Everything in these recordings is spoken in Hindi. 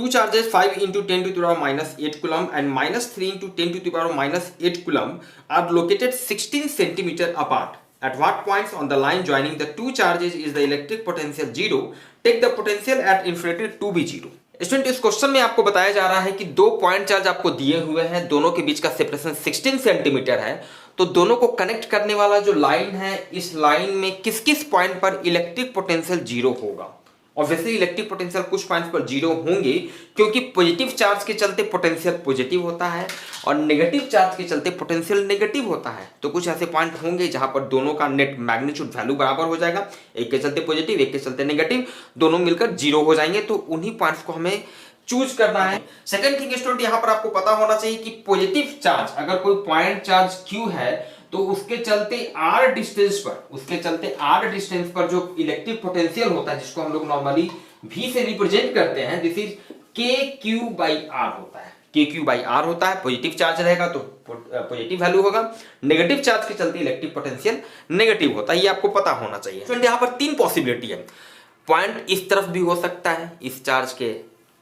two charges 5 into 10 to the power minus 8 coulomb and minus 3 into 10 to the power minus 8 coulomb are located 16 centimeter apart. At what points on the line joining the two charges is the electric potential 0? Take the potential at infinity to be 0. Student, इस क्वेश्चन में आपको बताया जा रहा है कि दो पॉइंट चार्ज आपको दिए हुए हैं, दोनों के बीच का सेपरेशन 16 सेंटीमीटर है। तो दोनों को कनेक्ट करने वाला जो लाइन है, इस लाइन में किस किस पॉइंट पर इलेक्ट्रिक पोटेंशियल 0 होगा। ऑब्वियसली इलेक्ट्रिक पोटेंशियल कुछ पॉइंट्स पर 0 होंगे, क्योंकि पॉजिटिव चार्ज के चलते पोटेंशियल पॉजिटिव होता है और नेगेटिव चार्ज के चलते पोटेंशियल नेगेटिव होता है। तो कुछ ऐसे पॉइंट होंगे जहां पर दोनों का नेट मैग्नीट्यूड वैल्यू बराबर हो जाएगा, एक के चलते पॉजिटिव, एक के चलते नेगेटिव, दोनों मिलकर 0 हो जाएंगे। तो उन्हीं पॉइंट्स को हमें चूज करना है। सेकंड थिंग स्टूडेंट, यहां पर आपको पता होना चाहिए कि पॉजिटिव चार्ज, अगर कोई पॉइंट चार्ज Q है तो उसके चलते r डिस्टेंस पर जो इलेक्ट्रिक पोटेंशियल होता है, जिसको हम लोग नॉर्मली V से रिप्रेजेंट करते हैं, दिस इज KQ/R होता है। KQ/R होता है। पॉजिटिव चार्ज रहेगा तो पॉजिटिव वैल्यू होगा, नेगेटिव चार्ज के चलते इलेक्ट्रिक पोटेंशियल नेगेटिव होता है। ये आपको पता होना चाहिए। स्टूडेंट, यहाँ पर 3 पॉसिबिलिटी है। पॉइंट इस तरफ भी हो सकता है, इस चार्ज के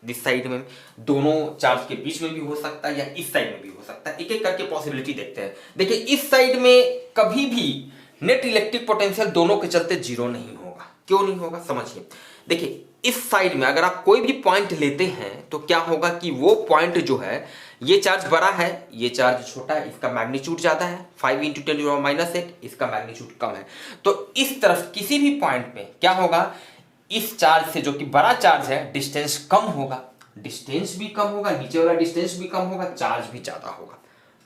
दिस साइड में, दोनों चार्ज के बीच में भी हो सकता है, या इस साइड में भी हो सकता है। एक एक करके पॉसिबिलिटी देखते हैं। देखिए, इस साइड में कभी भी नेट इलेक्ट्रिक पोटेंशियल दोनों के चलते 0 नहीं होगा। क्यों नहीं होगा, समझिए। देखिए, इस साइड में अगर आप कोई भी पॉइंट लेते हैं तो क्या होगा कि वो पॉइंट जो है, ये चार्ज बड़ा है, ये चार्ज छोटा है, इसका मैग्नीट्यूड ज्यादा है, 5 × 10⁻⁻8, इसका मैग्नीट्यूड कम है। तो इस तरफ किसी भी पॉइंट में क्या होगा, इस चार्ज से, जो कि बड़ा चार्ज है, डिस्टेंस कम होगा, डिस्टेंस भी कम होगा, नीचे वाला डिस्टेंस भी कम होगा, चार्ज भी ज्यादा होगा।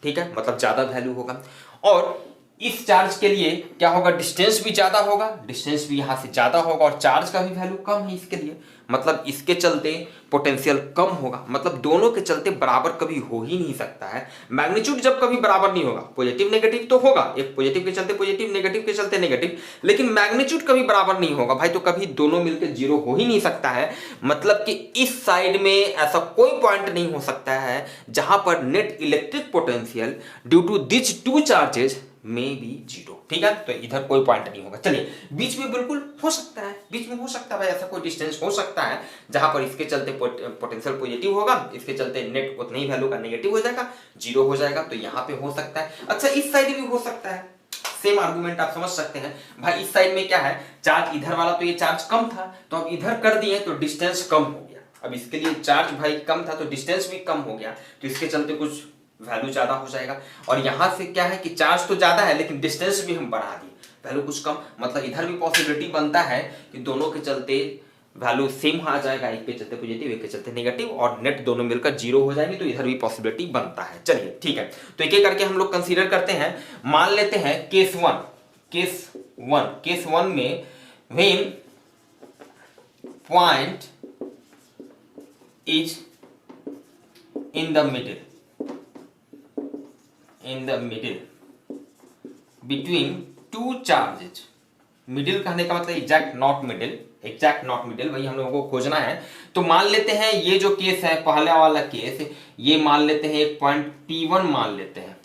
ठीक है, मतलब ज्यादा वैल्यू होगा। और इस चार्ज के लिए क्या होगा, डिस्टेंस भी ज्यादा होगा, डिस्टेंस भी यहां से ज्यादा होगा, और चार्ज का भी वैल्यू कम है इसके लिए, मतलब इसके चलते पोटेंशियल कम होगा। मतलब दोनों के चलते बराबर कभी हो ही नहीं सकता है। मैग्नीट्यूड जब कभी बराबर नहीं होगा, पॉजिटिव नेगेटिव तो होगा, एक पॉजिटिव के चलते पॉजिटिव, नेगेटिव के चलते नेगेटिव, लेकिन मैग्नीट्यूड कभी बराबर नहीं होगा भाई। तो कभी दोनों मिलकर 0 हो ही नहीं सकता है। मतलब कि इस साइड में ऐसा कोई पॉइंट नहीं हो सकता है जहां पर net electric potential due to this two charges में भी 0। ठीक है, तो इधर कोई पॉइंट नहीं होगा। चलिए, बीच में बिल्कुल हो सकता है, बीच में हो सकता है भाई, ऐसा कोई डिस्टेंस हो सकता है जहां पर इसके चलते पोटेंशियल पॉजिटिव होगा, इसके चलते नेट उतनी ही वैल्यू का नेगेटिव हो जाएगा, 0 हो जाएगा। तो यहां पे हो सकता है। अच्छा, इस साइड भी हो सकता है। सेम आर्गुमेंट आप समझ सकते हैं भाई। इस साइड में क्या है, चार्ज इधर वाला, तो ये चार्ज कम था, तो अब इधर कर दिए तो डिस्टेंस कम हो गया। अब इसके लिए चार्ज भाई कम था तो डिस्टेंस भी कम हो गया, तो इसके चलते कुछ वैल्यू ज्यादा हो जाएगा। और यहां से क्या है कि चार्ज तो ज्यादा है, लेकिन डिस्टेंस भी हम बढ़ा दिए, वैल्यू कुछ कम। मतलब इधर भी पॉसिबिलिटी बनता है कि दोनों के चलते वैल्यू सेम आ जाएगा, एक के चलते पॉजिटिव, एक के चलते नेगेटिव, और नेट दोनों मिलकर 0 हो जाएंगे। तो इधर भी पॉसिबिलिटी बनता है। चलिए, ठीक है, तो एक एक करके हम लोग कंसीडर करते हैं। मान लेते हैं केस 1 में when point is in the middle between two charges। Middle कहने का मतलब एग्जैक्ट नॉट मिडिल, वही हम लोगों को खोजना है। तो मान लेते हैं ये जो केस है, पहला वाला केस, ये मान लेते हैं एक पॉइंट P1 मान लेते हैं।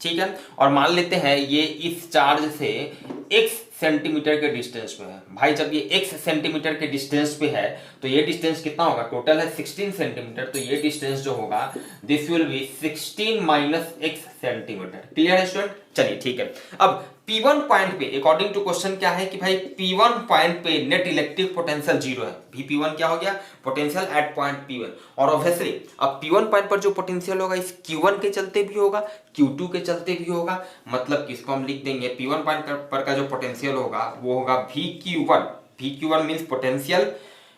ठीक है, और मान लेते हैं ये इस चार्ज से x सेंटीमीटर के डिस्टेंस पे है। भाई जब ये x सेंटीमीटर के डिस्टेंस पे है तो ये डिस्टेंस कितना होगा, टोटल है 16 सेंटीमीटर, तो ये डिस्टेंस जो होगा this will be 16 minus x centimetre. Clear है स्टूडेंट? चलिए, ठीक है। अब P1 पॉइंट पे अकॉर्डिंग टू क्वेश्चन क्या है कि भाई P1 पॉइंट पे नेट इलेक्ट्रिक पोटेंशियल 0 है। P1 क्या हो गया, पोटेंशियल एट पॉइंट P1। और ऑब्वियसली अब P1 पॉइंट पर जो पोटेंशियल होगा इस Q1 के चलते भी होगा, Q2 के चलते भी होगा। मतलब किसको हम लिख देंगे, P1 पॉइंट पर का जो पोटेंशियल होगा वो होगा VQ1 means potential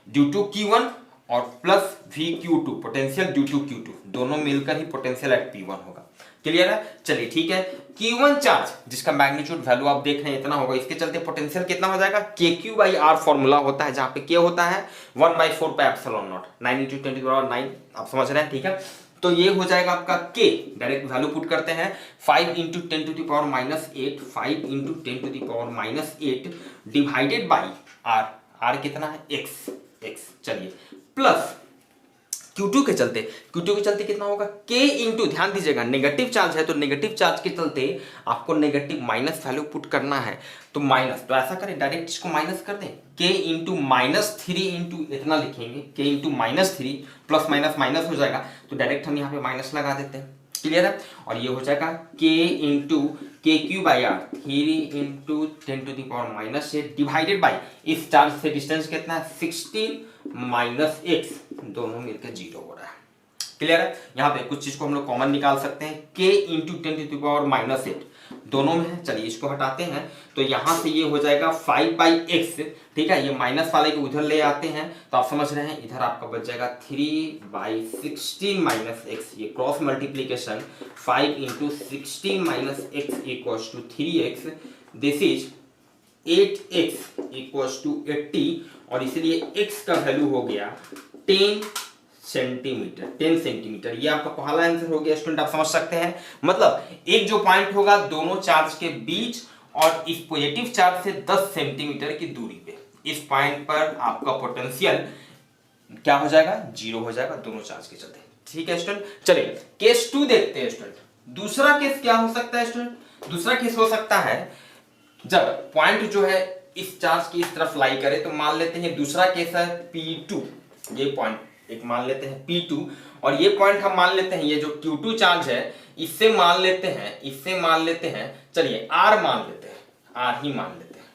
due to Q1 और plus VQ2 potential due to Q2, दोनों मिलकर ही पोटेंशियल एट P1 होगा। क्लियर है? चलिए, ठीक है। Q1 चार्ज जिसका मैग्नीट्यूड वैल्यू आप देख रहे हैं इतना होगा, इसके चलते पोटेंशियल कितना हो जाएगा, KQ/R फॉर्मूला होता है जहां पे K होता है 1/4 पाई एप्सिलॉन नॉट, 9 × 10⁹, आप समझ रहे हैं? ठीक है, तो ये हो जाएगा आपका K, डायरेक्ट वैल्यू पुट करते हैं 5 × 10⁻⁸, 5 × 10⁻⁸ डिवाइडेड बाई R कितना है, X। चलिए, प्लस Q2 के चलते कितना होगा K इंटू, ध्यान दीजिएगा नेगेटिव चार्ज है तो नेगेटिव चार्ज के चलते आपको नेगेटिव माइनस वैल्यू पुट करना है, तो माइनस, तो ऐसा करें डायरेक्ट इसको माइनस कर दें, K इंटू -3 इंटू इतना लिखेंगे, K into -3 plus minus minus हो जाएगा तो डायरेक्ट हम यहाँ पे माइनस लगा देते हैं, क्लियर है। और ये हो जाएगा K into KQ/R 3 into 10⁻⁻8 divided by, इस चार्ज से डिस्टेंस कितना है 16 माइनस x, दोनों मिलकर 0 हो रहा है, क्लियर है। यहाँ पे कुछ चीज को हम लोग कॉमन निकाल सकते हैं, K इंटू 10⁻⁸ दोनों में है, चलिए इसको हटाते हैं तो यहाँ से ये हो जाएगा 5/x, ठीक है, ये माइनस वाले को उधर ले आते हैं तो आप समझ रहे हैं इधर आपका बच जाएगा 3/16 माइनस x, ये cross multiplication 5 into 16 minus x equals to 3x, this is 8x equals to 80 और इसलिए x का वैल्यू हो गया 10 सेंटीमीटर, ये आपका पहला आंसर हो गया स्टूडेंट, आप समझ सकते हैं। मतलब एक जो पॉइंट होगा दोनों चार्ज के बीच और इस पॉजिटिव चार्ज से 10 सेंटीमीटर की दूरी पे, इस पॉइंट पर आपका पोटेंशियल क्या हो जाएगा 0 हो जाएगा दोनों चार्ज के चलते, ठीक है स्टूडेंट। चलिए केस 2 देखते हैं स्टूडेंट। दूसरा केस क्या हो सकता है स्टूडेंट, दूसरा केस हो सकता है जब पॉइंट जो है इस चार्ज की इस तरफ लाई करे, तो मान लेते हैं दूसरा केस है P2, ये पॉइंट एक मान लेते हैं P2 और ये पॉइंट हम मान लेते हैं ये जो Q2 चार्ज है इससे मान लेते हैं, चलिए R मान लेते हैं, R ही मान लेते हैं,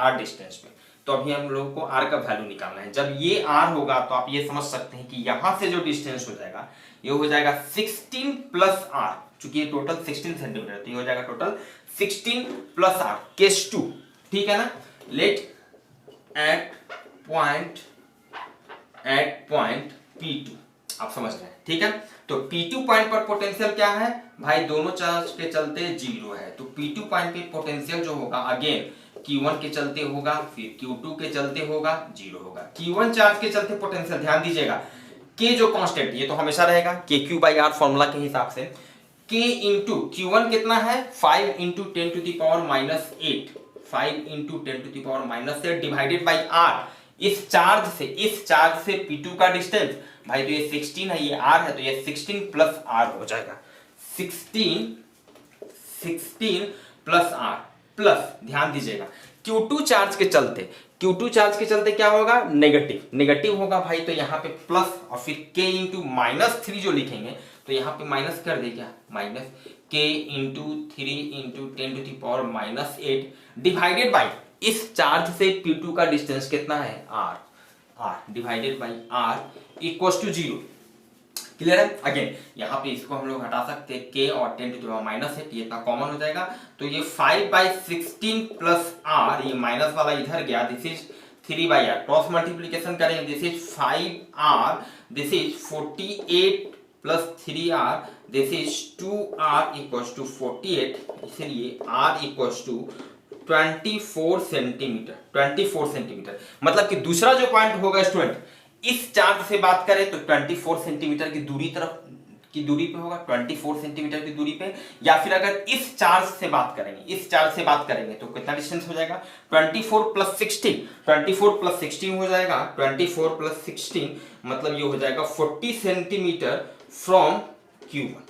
R डिस्टेंस पे, तो अभी हम लोगों को R का वैल्यू निकालना है। जब ये R होगा तो आप ये समझ सकते हैं कि यहां से जो डिस्टेंस हो जाएगा ये हो जाएगा 16 प्लस R, चूंकि ये टोटल 16 सेंटीमीटर, तो ये हो जाएगा टोटल 16 प्लस R, केस 2, ठीक है ना। लेट एट पॉइंट P2, आप समझ रहे हैं, ठीक है। तो P2 पॉइंट पर पोटेंशियल क्या है भाई, दोनों चार्ज के चलते 0 है, तो P2 पॉइंट पे पोटेंशियल जो होगा अगेन Q1 के चलते होगा, फिर Q2 के चलते होगा 0 होगा। Q1 चार्ज के चलते पोटेंशियल, ध्यान दीजिएगा K जो कांस्टेंट ये तो हमेशा रहेगा KQ/R फॉर्मूला के हिसाब से, K इंटू Q1 कितना है 5 into 10⁻⁸, 5 into 10⁻⁸ divided by R, इस चार्ज से P2 का डिस्टेंस भाई, तो ये 16 है, ये R है, तो ये 16 प्लस R हो जाएगा, 16 प्लस R प्लस, ध्यान दीजिएगा Q2 चार्ज के चलते क्या होगा नेगेटिव होगा भाई, तो यहाँ पे प्लस और फिर K इंटू -3 जो लिखेंगे तो यहाँ पे माइनस कर दे, क्या minus K into 3 into 10⁻⁸ divided by, इस चार्ज से P2 का डिस्टेंस कितना है R divided by R equals to 0, clear है। अगेन यहाँ पे इसको हम लोग हटा सकते हैं, K और 10⁻⁸, ये इतना कॉमन हो जाएगा, तो ये 5/16 प्लस R, ये माइनस वाला इधर गया, this is 3/R, cross multiplication करेंगे, this is 5R, this is 48 plus 3R, this is 2R equals to 48, इसलिए R इक्वल्स टू 24 सेंटीमीटर, मतलब कि दूसरा जो पॉइंट होगा स्टूडेंट, इस चार्ज से बात करें तो 24 सेंटीमीटर की दूरी पे होगा, 24 सेंटीमीटर की दूरी पे, या फिर अगर इस चार्ज से बात करेंगे तो कितना डिस्टेंस हो जाएगा 24 प्लस 16 हो जाएगा, 24 प्लस 16 मतलब ये हो जाएगा 40 सेंटीमीटर फ्रॉम Q1,